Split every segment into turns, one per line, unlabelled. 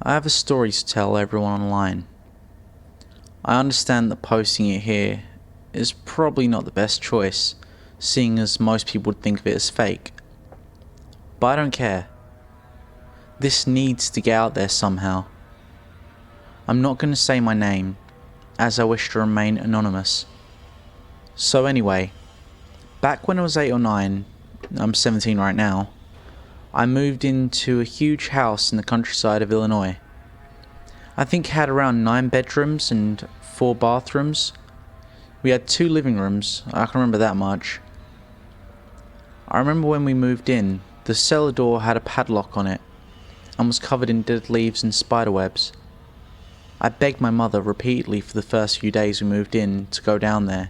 I have a story to tell everyone online. I understand that posting it here is probably not the best choice, seeing as most people would think of it as fake. But I don't care. This needs to get out there somehow. I'm not going to say my name, as I wish to remain anonymous. So anyway, back when I was 8 or 9, I'm 17 right now, I moved into a huge house in the countryside of Illinois. I think it had around 9 bedrooms and 4 bathrooms. We had 2 living rooms, I can remember that much. I remember when we moved in, the cellar door had a padlock on it and was covered in dead leaves and spiderwebs. I begged my mother repeatedly for the first few days we moved in to go down there,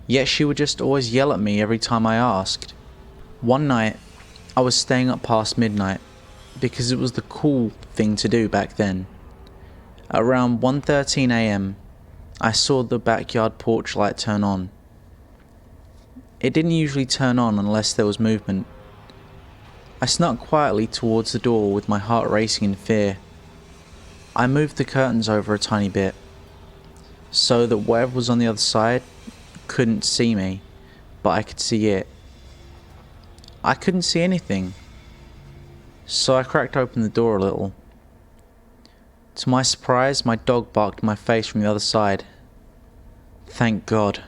yet she would just always yell at me every time I asked. One night, I was staying up past midnight, because it was the cool thing to do back then. At around 1:13 AM, I saw the backyard porch light turn on. It didn't usually turn on unless there was movement. I snuck quietly towards the door with my heart racing in fear. I moved the curtains over a tiny bit, so that whatever was on the other side couldn't see me, but I could see it. I couldn't see anything, so I cracked open the door a little. To my surprise, my dog barked in my face from the other side. Thank God.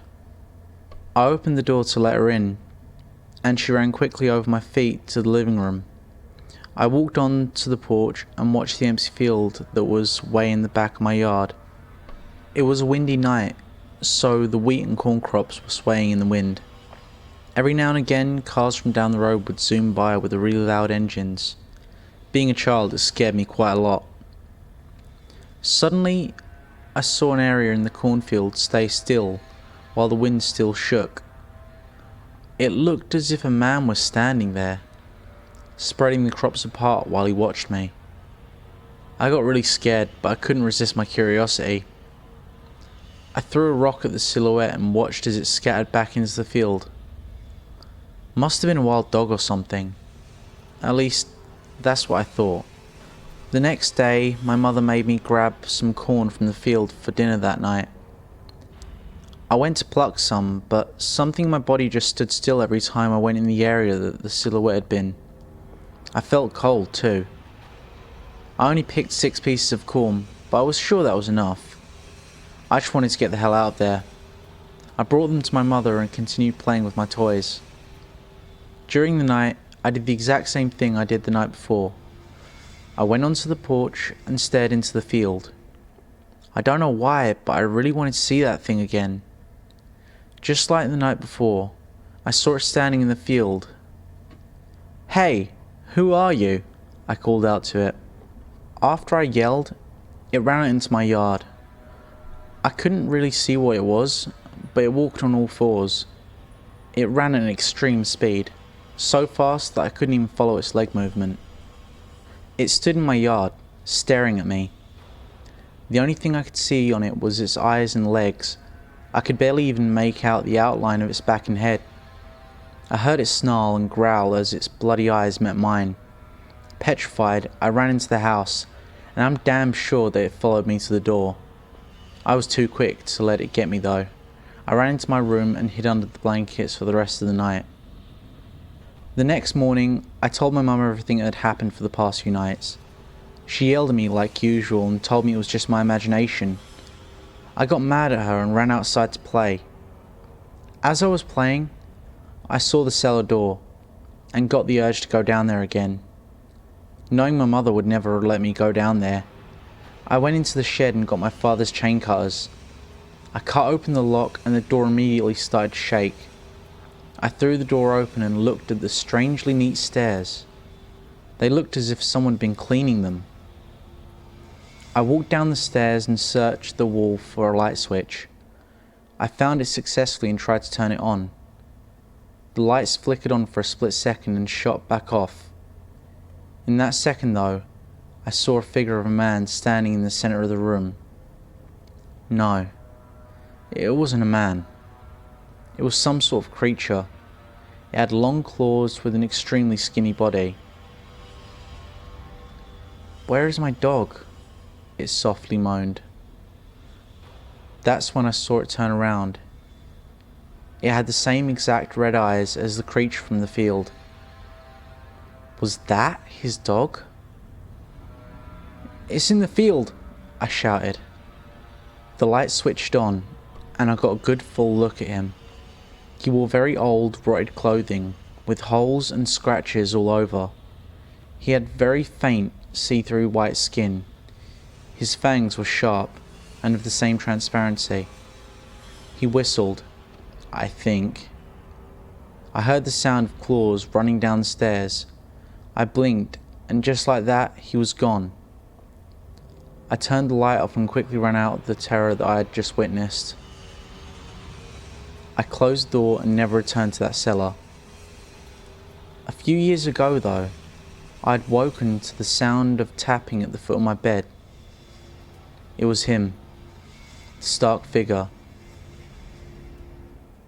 I opened the door to let her in, and she ran quickly over my feet to the living room. I walked on to the porch and watched the empty field that was way in the back of my yard. It was a windy night, so the wheat and corn crops were swaying in the wind. Every now and again, cars from down the road would zoom by with the really loud engines. Being a child, it scared me quite a lot. Suddenly, I saw an area in the cornfield stay still while the wind still shook. It looked as if a man was standing there, spreading the crops apart while he watched me. I got really scared, but I couldn't resist my curiosity. I threw a rock at the silhouette and watched as it scattered back into the field. Must have been a wild dog or something. At least, that's what I thought. The next day, my mother made me grab some corn from the field for dinner that night. I went to pluck some, but something in my body just stood still every time I went in the area that the silhouette had been. I felt cold too. I only picked 6 pieces of corn, but I was sure that was enough. I just wanted to get the hell out of there. I brought them to my mother and continued playing with my toys. During the night, I did the exact same thing I did the night before. I went onto the porch and stared into the field. I don't know why, but I really wanted to see that thing again. Just like the night before, I saw it standing in the field. "Hey, who are you?" I called out to it. After I yelled, it ran out into my yard. I couldn't really see what it was, but it walked on all 4s. It ran at an extreme speed, so fast that I couldn't even follow its leg movement. It stood in my yard, staring at me. The only thing I could see on it was its eyes and legs. I could barely even make out the outline of its back and head. I heard it snarl and growl as its bloody eyes met mine. Petrified, I ran into the house, and I'm damn sure that it followed me to the door. I was too quick to let it get me though. I ran into my room and hid under the blankets for the rest of the night. The next morning, I told my mum everything that had happened for the past few nights. She yelled at me like usual and told me it was just my imagination. I got mad at her and ran outside to play. As I was playing, I saw the cellar door and got the urge to go down there again. Knowing my mother would never let me go down there, I went into the shed and got my father's chain cutters. I cut open the lock and the door immediately started to shake. I threw the door open and looked at the strangely neat stairs. They looked as if someone had been cleaning them. I walked down the stairs and searched the wall for a light switch. I found it successfully and tried to turn it on. The lights flickered on for a split second and shot back off. In that second though, I saw a figure of a man standing in the center of the room. No, it wasn't a man. It was some sort of creature. It had long claws with an extremely skinny body. "Where is my dog?" it softly moaned. That's when I saw it turn around. It had the same exact red eyes as the creature from the field. Was that his dog? "It's in the field," I shouted. The light switched on, and I got a good full look at him. He wore very old, rotted clothing, with holes and scratches all over. He had very faint, see-through white skin. His fangs were sharp, and of the same transparency. He whistled, I think. I heard the sound of claws running down the stairs. I blinked, and just like that, he was gone. I turned the light off and quickly ran out of the terror that I had just witnessed. I closed the door and never returned to that cellar. A few years ago, though, I had woken to the sound of tapping at the foot of my bed. It was him, the stark figure.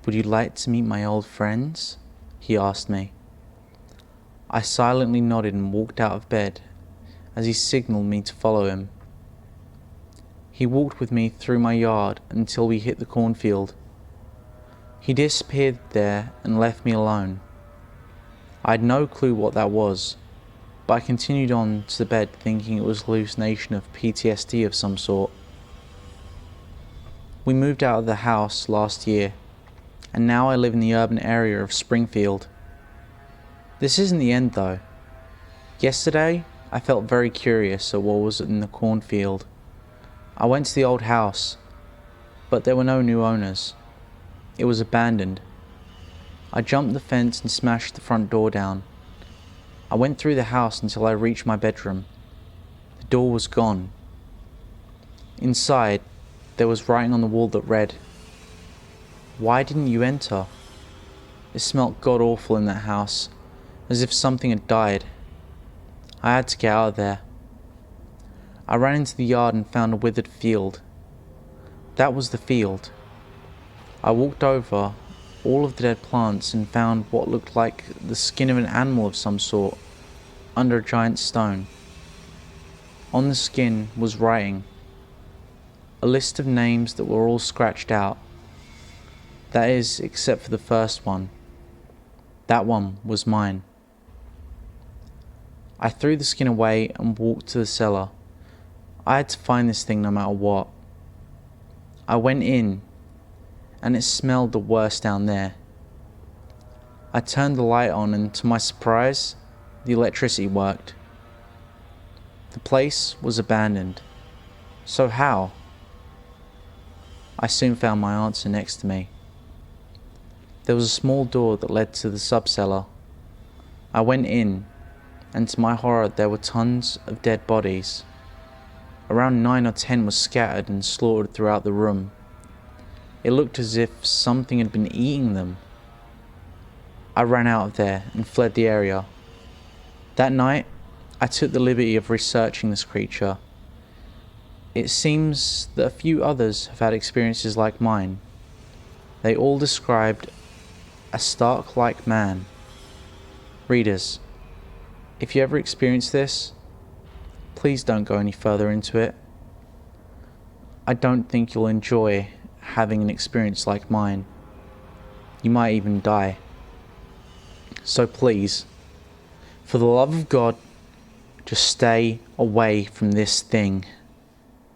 "Would you like to meet my old friends?" he asked me. I silently nodded and walked out of bed as he signalled me to follow him. He walked with me through my yard until we hit the cornfield. He disappeared there and left me alone. I had no clue what that was, but I continued on to the bed thinking it was a hallucination of PTSD of some sort. We moved out of the house last year, and now I live in the urban area of Springfield. This isn't the end though. Yesterday, I felt very curious at what was in the cornfield. I went to the old house, but there were no new owners. It was abandoned. I jumped the fence and smashed the front door down. I went through the house until I reached my bedroom. The door was gone. Inside, there was writing on the wall that read, "Why didn't you enter?" It smelt god-awful in that house, as if something had died. I had to get out of there. I ran into the yard and found a withered field. That was the field. I walked over all of the dead plants and found what looked like the skin of an animal of some sort under a giant stone. On the skin was writing, a list of names that were all scratched out. That is, except for the first one. That one was mine. I threw the skin away and walked to the cellar. I had to find this thing no matter what. I went in, and it smelled the worst down there. I turned the light on and to my surprise, the electricity worked. The place was abandoned. So how? I soon found my answer next to me. There was a small door that led to the sub-cellar. I went in, and to my horror there were tons of dead bodies. Around 9 or 10 were scattered and slaughtered throughout the room. It looked as if something had been eating them. I ran out of there and fled the area. That night, I took the liberty of researching this creature. It seems that a few others have had experiences like mine. They all described a Stark-like man. Readers, if you ever experience this, please don't go any further into it. I don't think you'll enjoy having an experience like mine. You might even die. So please, for the love of God, just stay away from this thing.